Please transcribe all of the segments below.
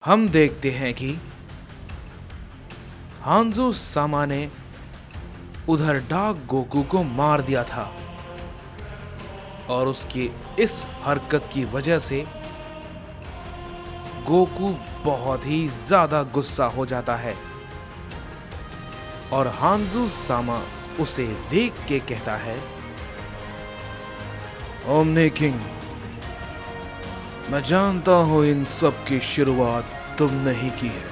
हम देखते हैं कि हांजो सामा ने उधर डार्क गोकू को मार दिया था और उसकी इस हरकत की वजह से गोकू बहुत ही ज्यादा गुस्सा हो जाता है और हांजो सामा उसे देख के कहता है, ओमनी किंग, मैं जानता हूं इन सब की शुरुआत तुमने ही की है,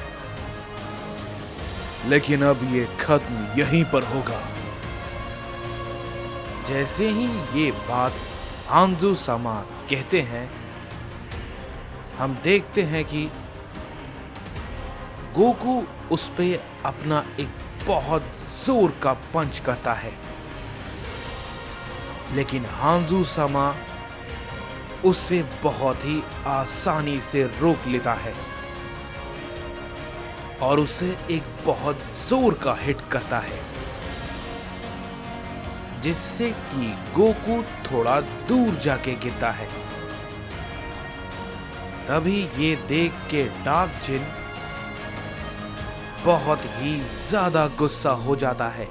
लेकिन अब ये खत्म यहीं पर होगा। जैसे ही ये बात हांजो सामा कहते हैं, हम देखते हैं कि गोकू उस पे अपना एक बहुत जोर का पंच करता है, लेकिन हांजो सामा उसे बहुत ही आसानी से रोक लेता है और उसे एक बहुत जोर का हिट करता है, जिससे कि गोकू थोड़ा दूर जाके गिरता है। तभी ये देख के डार्क जिन बहुत ही ज्यादा गुस्सा हो जाता है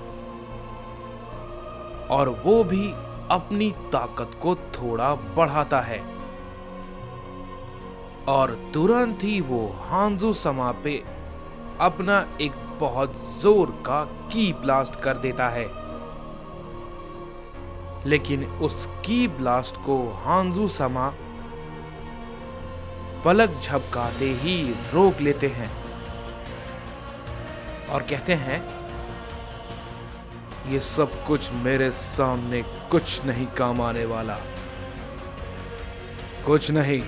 और वो भी अपनी ताकत को थोड़ा बढ़ाता है और तुरंत ही वो हांजो सामा पे अपना एक बहुत जोर का की ब्लास्ट कर देता है। लेकिन उस की ब्लास्ट को हांजो सामा पलक झपकाते ही रोक लेते हैं और कहते हैं, ये सब कुछ मेरे सामने कुछ नहीं काम आने वाला, कुछ नहीं।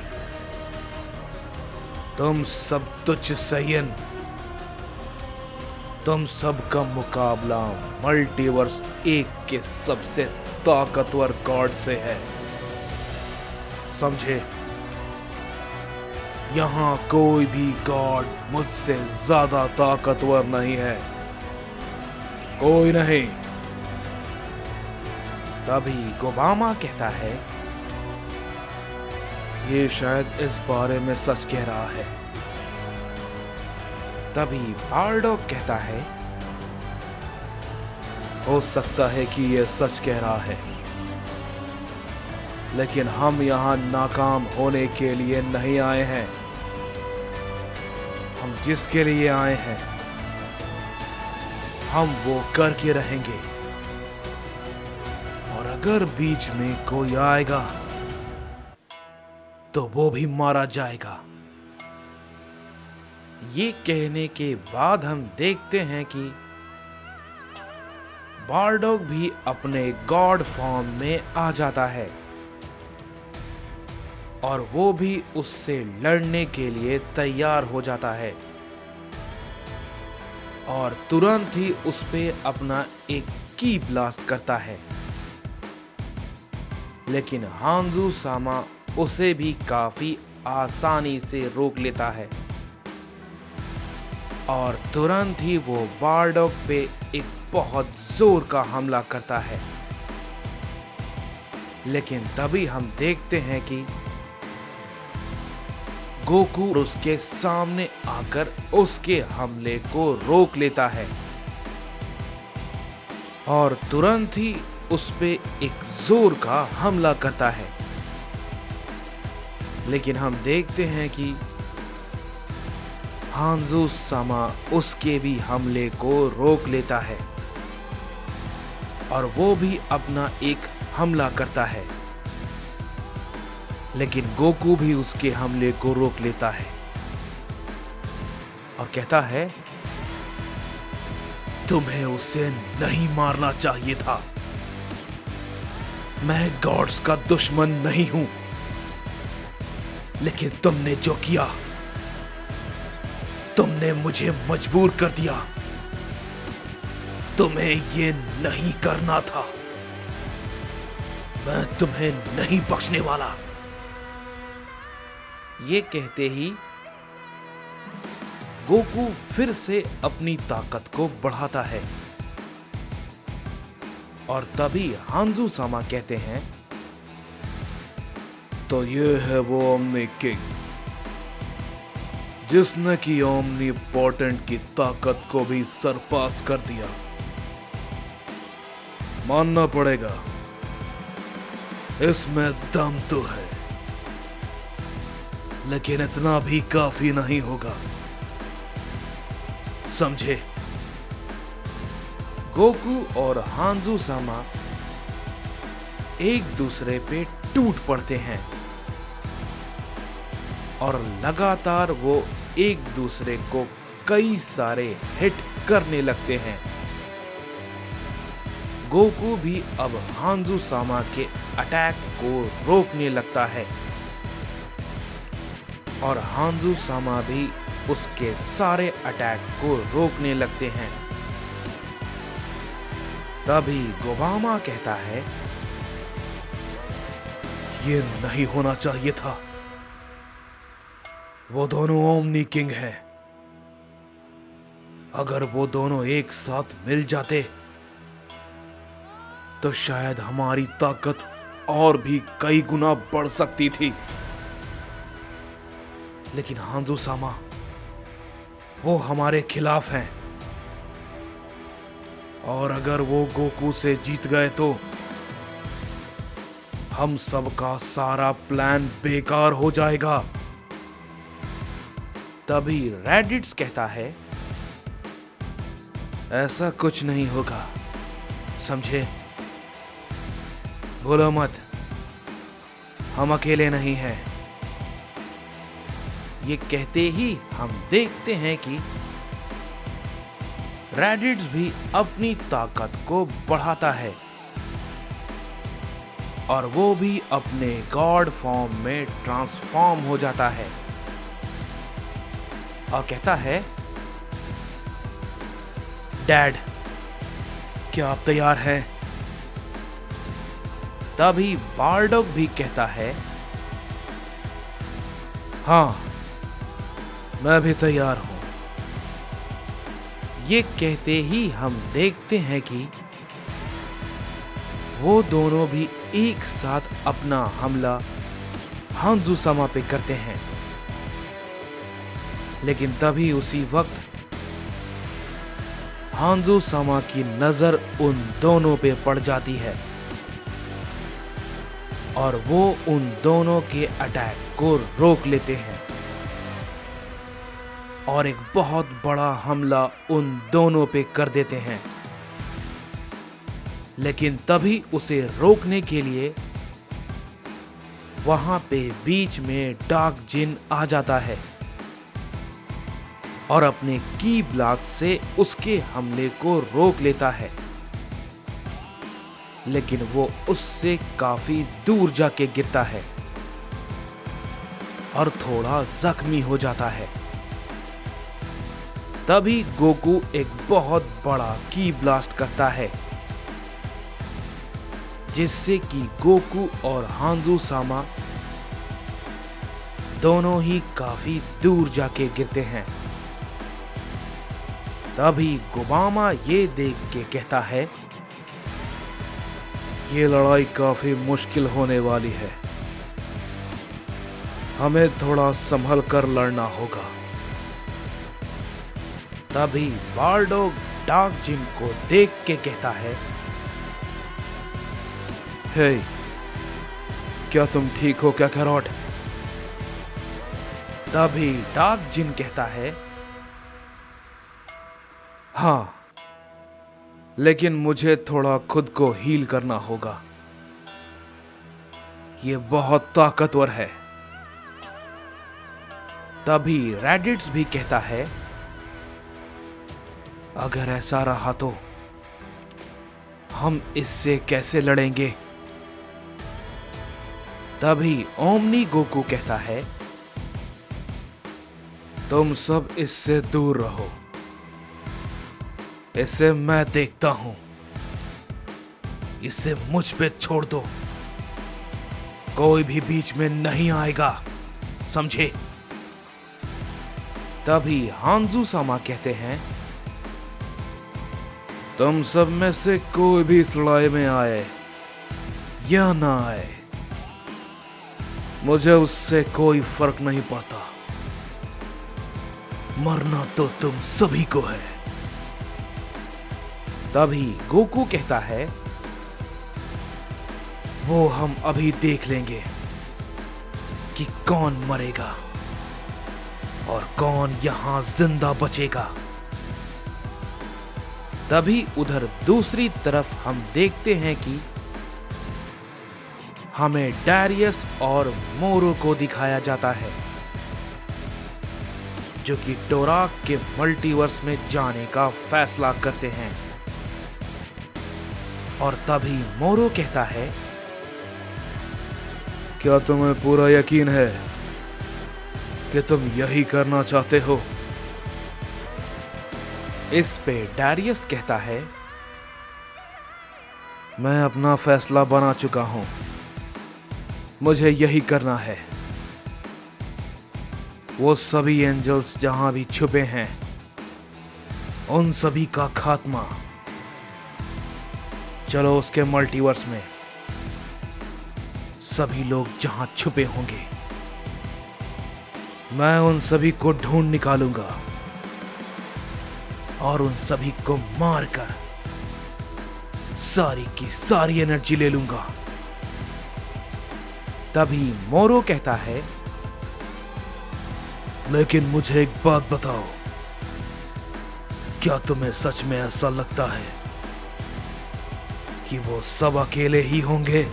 तुम सब तुच्छ सयन, तुम सब का मुकाबला मल्टीवर्स 1 के सबसे ताकतवर गॉड से है, समझे? यहां कोई भी गॉड मुझसे ज्यादा ताकतवर नहीं है, कोई नहीं। तभी गोबामा कहता है, ये शायद इस बारे में सच कह रहा है। तभी बार्डोक कहता है, हो सकता है कि यह सच कह रहा है, लेकिन हम यहां नाकाम होने के लिए नहीं आए हैं। हम जिसके लिए आए हैं, हम वो करके रहेंगे, और अगर बीच में कोई आएगा तो वो भी मारा जाएगा। ये कहने के बाद हम देखते हैं कि बार्डोक भी अपने गॉड फॉर्म में आ जाता है और वो भी उससे लड़ने के लिए तैयार हो जाता है और तुरंत ही उस पे अपना एक की ब्लास्ट करता है। लेकिन हांजो सामा उसे भी काफी आसानी से रोक लेता है और तुरंत ही वो बार्डोक पे एक बहुत जोर का हमला करता है। लेकिन तभी हम देखते हैं कि गोकू उसके सामने आकर उसके हमले को रोक लेता है और तुरंत ही उस पे एक जोर का हमला करता है। लेकिन हम देखते हैं कि हांजो सामा उसके भी हमले को रोक लेता है और वो भी अपना एक हमला करता है। लेकिन गोकू भी उसके हमले को रोक लेता है और कहता है, तुम्हें उसे नहीं मारना चाहिए था। मैं गॉड्स का दुश्मन नहीं हूं, लेकिन तुमने जो किया, तुमने मुझे मजबूर कर दिया। तुम्हें ये नहीं करना था। मैं तुम्हें नहीं बख्शने वाला। ये कहते ही गोकू फिर से अपनी ताकत को बढ़ाता है और तभी हांजो सामा कहते हैं, तो ये है वो ओमनी किंग जिसने कि ओमनीपोटेंट की ताकत को भी सरपास कर दिया। मानना पड़ेगा, इसमें दम तो है, लेकिन इतना भी काफी नहीं होगा, समझे? गोकू और हांजू सामा एक दूसरे पे टूट पड़ते हैं और लगातार वो एक दूसरे को कई सारे हिट करने लगते हैं। गोकू भी अब हांजू सामा के अटैक को रोकने लगता है और हांजू सामा भी उसके सारे अटैक को रोकने लगते हैं। तभी गोबामा कहता है, ये नहीं होना चाहिए था। वो दोनों ओमनी किंग हैं। अगर वो दोनों एक साथ मिल जाते तो शायद हमारी ताकत और भी कई गुना बढ़ सकती थी। लेकिन हांजू सामा, वो हमारे खिलाफ हैं और अगर वो गोकू से जीत गए तो हम सबका सारा प्लान बेकार हो जाएगा। तभी रेडिट्स कहता है, ऐसा कुछ नहीं होगा, समझे? भूलो मत, हम अकेले नहीं हैं। ये कहते ही हम देखते हैं कि रेडिट्स भी अपनी ताकत को बढ़ाता है और वो भी अपने गॉड फॉर्म में ट्रांसफॉर्म हो जाता है और कहता है, डैड, क्या आप तैयार हैं? तभी बारडॉग भी कहता है, हाँ, मैं भी तैयार हूं। ये कहते ही हम देखते हैं कि वो दोनों भी एक साथ अपना हमला हांजू सामा पे करते हैं। लेकिन तभी उसी वक्त हांजू सामा की नजर उन दोनों पे पड़ जाती है और वो उन दोनों के अटैक को रोक लेते हैं और एक बहुत बड़ा हमला उन दोनों पे कर देते हैं। लेकिन तभी उसे रोकने के लिए वहां पे बीच में डार्क जिन आ जाता है और अपने की ब्लास्ट से उसके हमले को रोक लेता है। लेकिन वो उससे काफी दूर जाके गिरता है और थोड़ा जख्मी हो जाता है। तभी गोकू एक बहुत बड़ा की ब्लास्ट करता है जिससे कि गोकू और हांजू सामा दोनों ही काफी दूर जाके गिरते हैं। तभी गोबामा ये देख के कहता है, ये लड़ाई काफी मुश्किल होने वाली है, हमें थोड़ा संभल कर लड़ना होगा। तभी बारडॉग डार्क जिन को देख के कहता है, हे, क्या तुम ठीक हो क्या कैरोट? तभी डार्क जिन कहता है, हाँ, लेकिन मुझे थोड़ा खुद को हील करना होगा, ये बहुत ताकतवर है। तभी रेडिट्स भी कहता है, अगर ऐसा रहा तो हम इससे कैसे लड़ेंगे? तभी ओमनी गोकू कहता है, तुम सब इससे दूर रहो, इसे मैं देखता हूं, इसे मुझ पे छोड़ दो, कोई भी बीच में नहीं आएगा, समझे? तभी हांजू सामा कहते हैं, तुम सब में से कोई भी इस लड़ाई में आए या ना आए, मुझे उससे कोई फर्क नहीं पड़ता। मरना तो तुम सभी को है। तभी गोकू कहता है, वो हम अभी देख लेंगे कि कौन मरेगा और कौन यहां जिंदा बचेगा। तभी उधर दूसरी तरफ हम देखते हैं कि हमें डैरियस और मोरो को दिखाया जाता है, जो कि डोराक के मल्टीवर्स में जाने का फैसला करते हैं। और तभी मोरो कहता है, क्या तुम्हें पूरा यकीन है कि तुम यही करना चाहते हो? इस पे डैरियस कहता है, मैं अपना फैसला बना चुका हूं, मुझे यही करना है। वो सभी एंजल्स जहां भी छुपे हैं, उन सभी का खात्मा। चलो उसके मल्टीवर्स में सभी लोग जहां छुपे होंगे, मैं उन सभी को ढूंढ निकालूंगा और उन सभी को मारकर सारी की सारी एनर्जी ले लूंगा। तभी मोरो कहता है, लेकिन मुझे एक बात बताओ, क्या तुम्हें सच में ऐसा लगता है कि वो सब अकेले ही होंगे?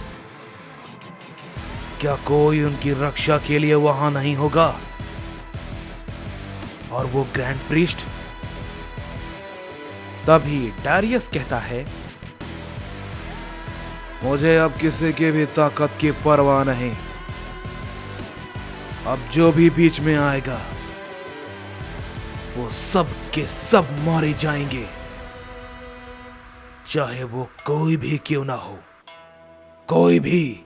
क्या कोई उनकी रक्षा के लिए वहां नहीं होगा? और वो ग्रैंड प्रीस्ट? तभी डैरियस कहता है, मुझे अब किसी की भी ताकत की परवाह नहीं। अब जो भी बीच में आएगा वो सब के सब मारे जाएंगे, चाहे वो कोई भी क्यों ना हो, कोई भी।